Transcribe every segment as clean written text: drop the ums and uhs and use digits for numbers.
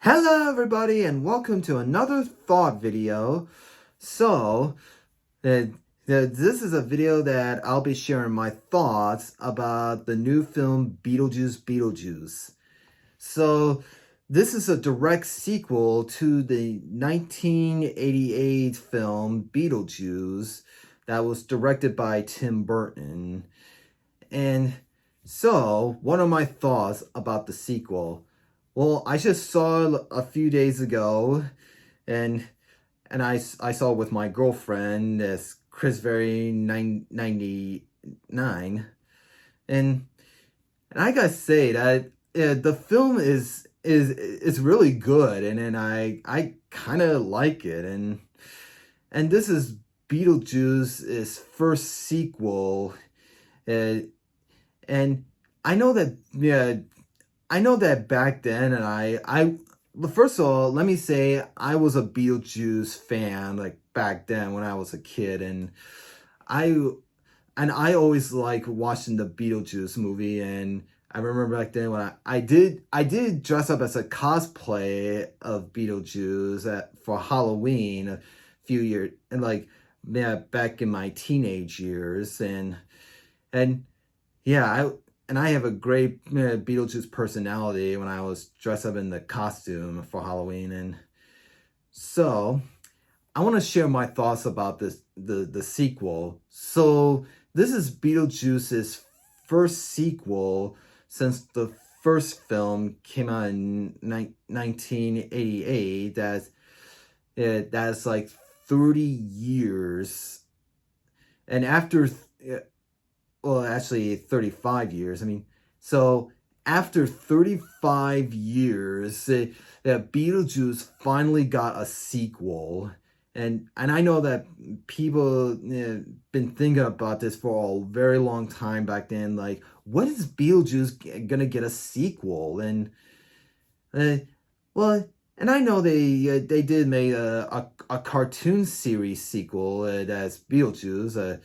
Hello everybody and welcome to another thought video. So, this is a video that I'll be sharing my thoughts about the new film Beetlejuice Beetlejuice. So, this is a direct sequel to the 1988 film Beetlejuice that was directed by Tim Burton. And so, what are my thoughts about the sequel? Well, I just saw a few days ago, and I saw it with my girlfriend, as Chris 99, and I gotta say that the film is really good, and I kind of like it, and this is Beetlejuice's first sequel, uh, and I know that I know that back then, and first of all, let me say I was a Beetlejuice fan, like back then when I was a kid, and I I always like watching the Beetlejuice movie, and I remember back then when I did dress up as a cosplay of Beetlejuice for Halloween a few years, and like, yeah, back in my teenage years, and yeah, I have a great Beetlejuice personality when I was dressed up in the costume for Halloween, and so I want to share my thoughts about the sequel. So this is Beetlejuice's first sequel since the first film came out in 1988. That's like 30 years, and after. Well, actually 35 years. I mean, so after 35 years, that Beetlejuice finally got a sequel. And I know that people been thinking about this for a very long time back then. Like, when is Beetlejuice gonna get a sequel? And uh, well, and I know they did make a cartoon series sequel that's Beetlejuice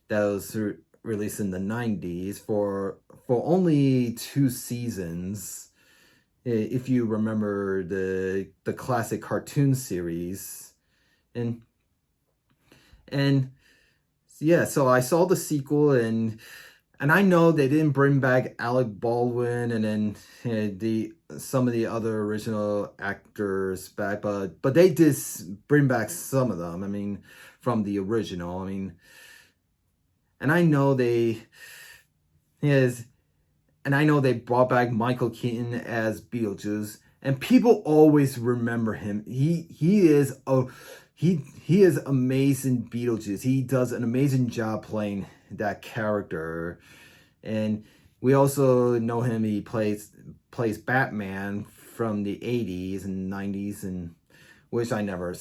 that was released in the 90s for only 2 seasons, if you remember the classic cartoon series. And yeah, so I saw the sequel, and I know they didn't bring back Alec Baldwin and then the some of the other original actors back, but they did bring back some of them. I mean, from the original. I mean, and I know I know they brought back Michael Keaton as Beetlejuice, and people always remember him. He is amazing Beetlejuice. He does an amazing job playing that character, and we also know him. He plays Batman from the 80s and 90s, and which I never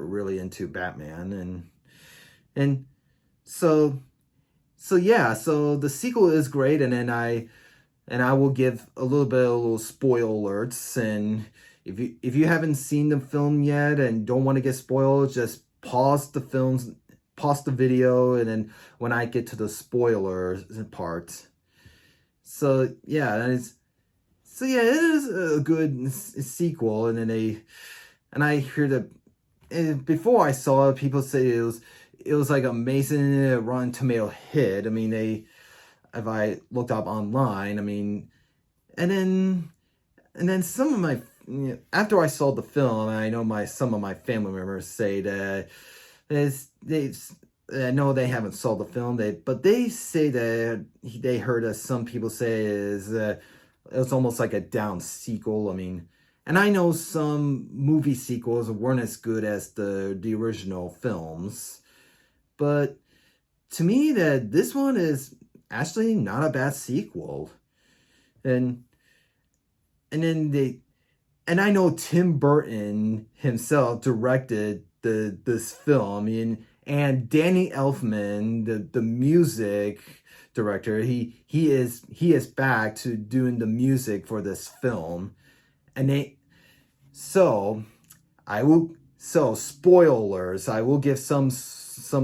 really into Batman, and so yeah, so the sequel is great, and then I will give a little spoiler alerts, and if you haven't seen the film yet and don't want to get spoiled, just pause the video, and then when I get to the spoilers part. So yeah, it is a good sequel, and I hear that before I saw it, people say it was like amazing Rotten Tomato hit. I mean, if I looked up online, I mean, and then some of my, after I saw the film, I know some of my family members say that I know they haven't saw the film, but they say that they heard some people say it was almost like a down sequel. I mean, and I know some movie sequels weren't as good as the original films. But to me, that this one is actually not a bad sequel, and and I know Tim Burton himself directed this film, and Danny Elfman, the music director, he is back to doing the music for this film, and so spoilers. I will give some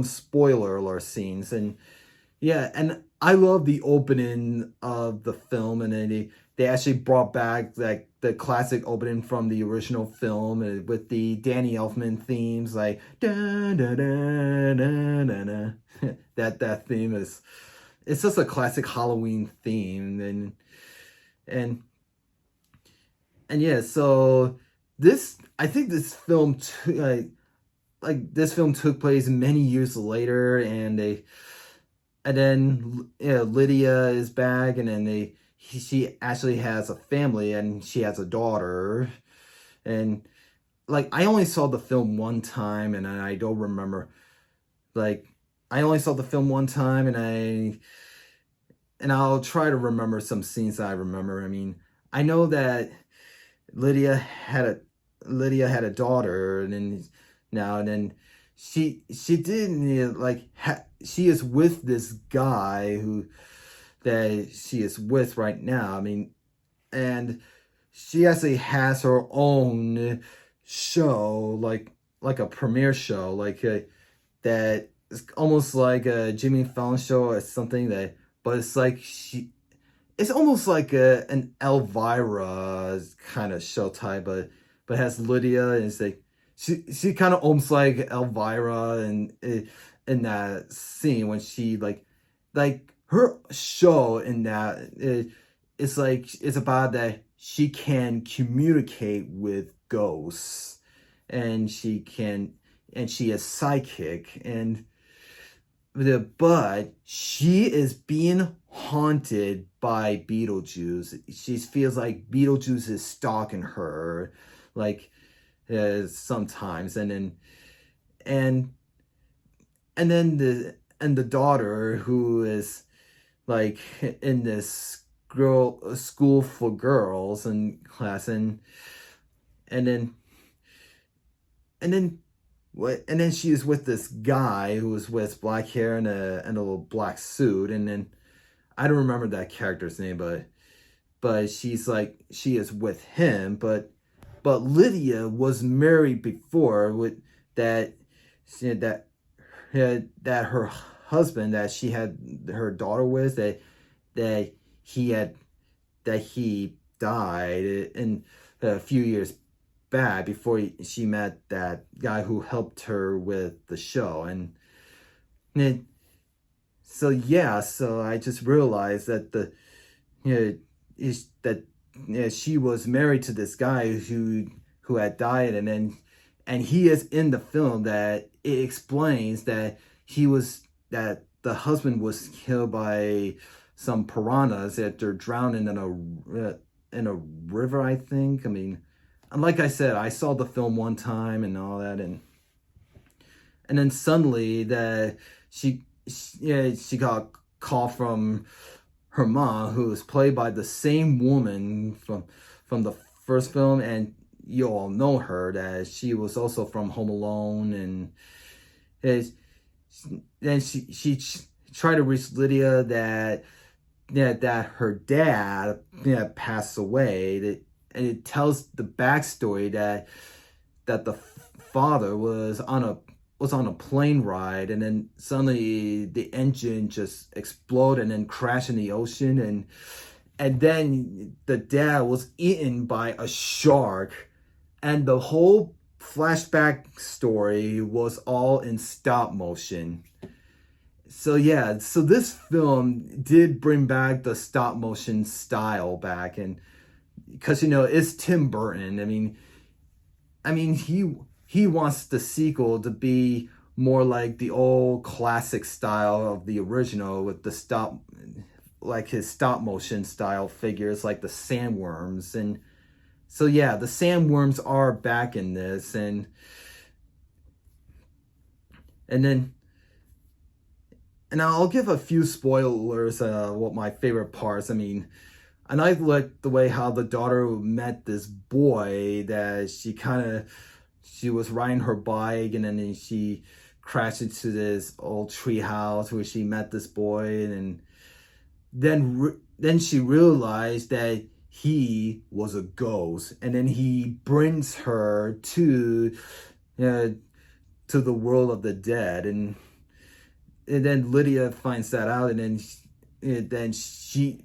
spoiler alert scenes, and yeah, and I love the opening of the film, and then they actually brought back like the classic opening from the original film with the Danny Elfman themes, like da da da da da da. That theme is it's just a classic Halloween theme, and and yeah, so this I think this film like this film took place many years later, and then Lydia is back, and then she actually has a family, and she has a daughter, and like I only saw the film one time, and I don't remember like I only saw the film one time, and I'll try to remember some scenes that I remember. I mean, I know that Lydia had a Lydia had a daughter, and then now and then she didn't she is with this guy who that she is with right now. I mean, and she actually has her own show, like a premiere show, that is almost like a Jimmy Fallon show or something that, but it's like it's almost like an Elvira kind of show type, but has Lydia, and it's like she kind of almost like Elvira in that scene when she like her show in that it's like it's about that she can communicate with ghosts, and she is psychic, but she is being haunted by Beetlejuice. She feels like Beetlejuice is stalking her, like sometimes, and and the daughter who is like in this school for girls and class, and then and then what? And then she is with this guy who was with black hair and a little black suit, and then I don't remember that character's name, but she is with him, but Lydia was married before with that that that her husband that she had her daughter with, that he had that he died in a few years back before she met that guy who helped her with the show, and so yeah, so I just realized that is that she was married to this guy who had died, and he is in the film that it explains that that the husband was killed by some piranhas that they're drowning in a river, I think. I mean, and like I said, I saw the film one time and all that, and then suddenly she got a call from her mom, who was played by the same woman from the first film, and you all know her, that she was also from Home Alone, and then she tried to reach Lydia that her dad passed away, and it tells the backstory that the father was on a plane ride, and then suddenly the engine just exploded and then crashed in the ocean, and then the dad was eaten by a shark, and the whole flashback story was all in stop motion. So yeah, so this film did bring back the stop motion style back, and because it's Tim Burton. I mean he wants the sequel to be more like the old classic style of the original, with his stop motion style figures like the sandworms. And so yeah, the sandworms are back in this, and I'll give a few spoilers what my favorite parts. I mean, and I like the way how the daughter met this boy, that she was riding her bike, and then she crashed into this old tree house where she met this boy, and then she realized that he was a ghost, and then he brings her to the world of the dead, and then Lydia finds that out, and then then she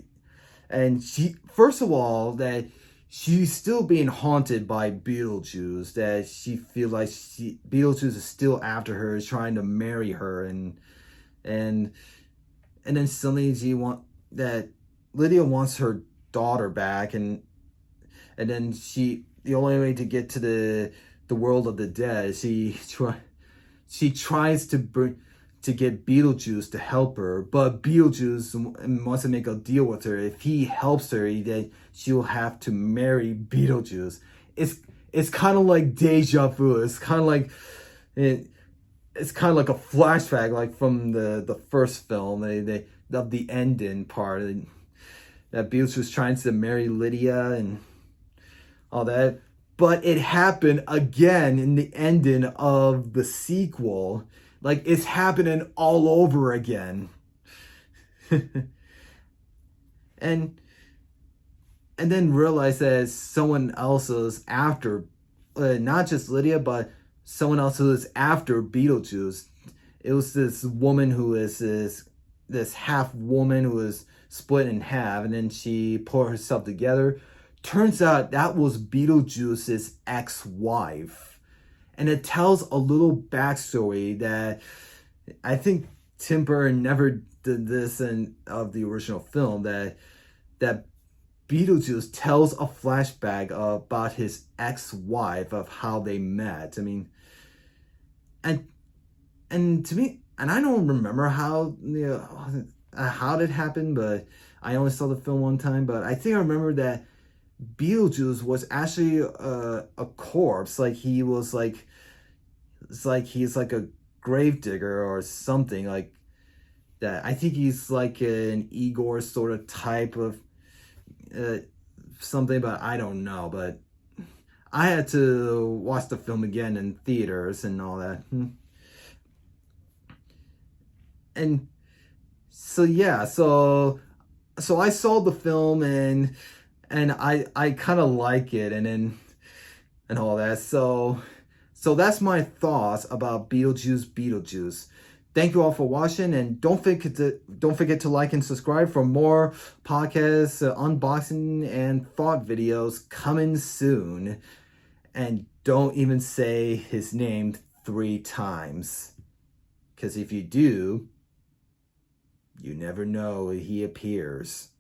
first of all that she's still being haunted by Beetlejuice, that she feels like Beetlejuice is still after her, is trying to marry her, and and then suddenly that Lydia wants her daughter back, and then the only way to get to the world of the dead, she tries to get Beetlejuice to help her, but Beetlejuice wants to make a deal with her. If he helps her, then she'll have to marry Beetlejuice. It's kind of like deja vu. It's kind of like it's kind of like a flashback, like from the first film. They of the ending part that Beetlejuice was trying to marry Lydia and all that. But it happened again in the ending of the sequel. Like, it's happening all over again. and and then realize that someone else is after, not just Lydia, but someone else who is after Beetlejuice. It was this woman who is this half woman who was split in half, and then she put herself together. Turns out that was Beetlejuice's ex-wife. And it tells a little backstory that I think Timburton never did this of the original film, that Beetlejuice tells a flashback about his ex-wife, of how they met. I mean, and to me, and I don't remember how it happened, but I only saw the film one time. But I think I remember that Beetlejuice was actually a corpse. Like, he was like, it's like he's like a gravedigger or something like that. I think he's like an Igor sort of type of something, but I don't know. But I had to watch the film again in theaters and all that. And so yeah, so I saw the film, and I kind of like it, and all that. So that's my thoughts about Beetlejuice Beetlejuice. Thank you all for watching, and don't forget to like and subscribe for more podcasts, unboxing, and thought videos coming soon. And don't even say his name 3 times, because if you do, you never know, he appears.